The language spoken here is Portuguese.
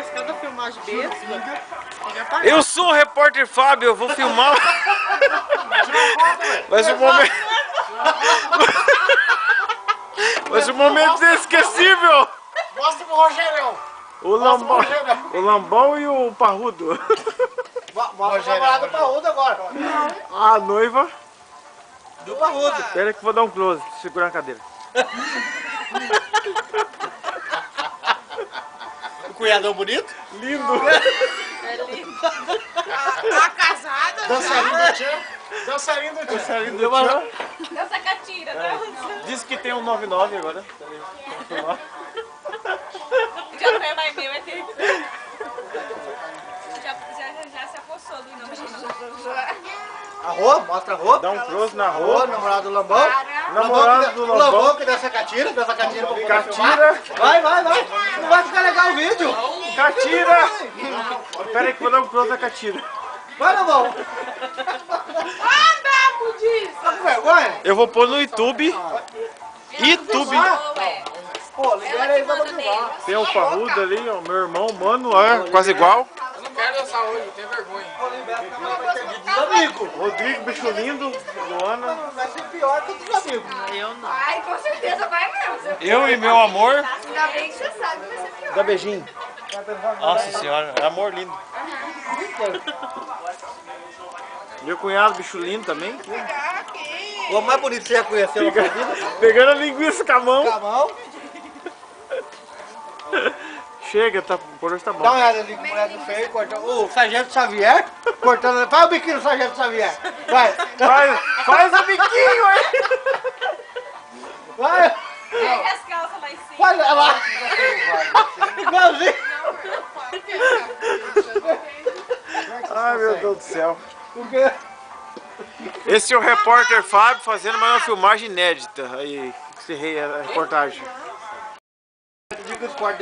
faz cada filmagem besta. Eu sou o repórter Fábio, eu vou filmar. Mas o momento. Mas o momento inesquecível. Mostra pro Rogerão. O Lambão e o Parrudo. Mostra o namorado do Parrudo agora. A noiva. Do Parrudo. Espera que vou dar um close, segurar a cadeira. O cunhadão bonito? Lindo. É lindo. Tá casada? Dançarino do tchan. Dançarino do tchan. Dançarino do tchan. Dança catira, né? Diz que tem um 99 agora. Já foi mais meu, vai ter. Já se apossou do nome. A Rô, mostra a Rô. Dá um close na Rô, rua. namorado do Lambão. Namorado do O Lambão Lambão. que dança catira pra poder filmar. Catira. Vai. Não vai ficar legal o vídeo. Catira. Espera aí que vou dar um close na Catira. Vai, Lambão. Anda, Budis! Tá com vergonha? Eu vou pôr no YouTube. YouTube. Pô, libera aí pra filmar. Tem o Parrudo ali, ó, meu irmão, mano, ó, quase igual. Eu não quero dançar hoje, eu tenho vergonha. Dos amigos. Rodrigo, bicho lindo, Luana. Vai ser pior que dos amigos. Eu não. Ai, com certeza vai mesmo. Eu e meu amor. Ainda bem que você sabe que vai ser pior. Dá beijinho. Nossa senhora, é amor lindo. Meu cunhado, bicho lindo também. O mais bonito que você já conheceu na sua vida? Pegando a linguiça com a mão. Com a mão. Chega, tá, por hoje tá bom. Dá uma olhada ali com o moleque feio, cortando. O Sargento Xavier, cortando. Faz o biquinho do Sargento Xavier. Vai. Faz o biquinho aí. Vai. Pega as calças lá em cima. Olha lá. Igualzinho. Ai, meu Deus do céu. O quê? Esse é o repórter Fábio fazendo mais uma filmagem inédita. Aí, encerrei a reportagem. Diga os cortes.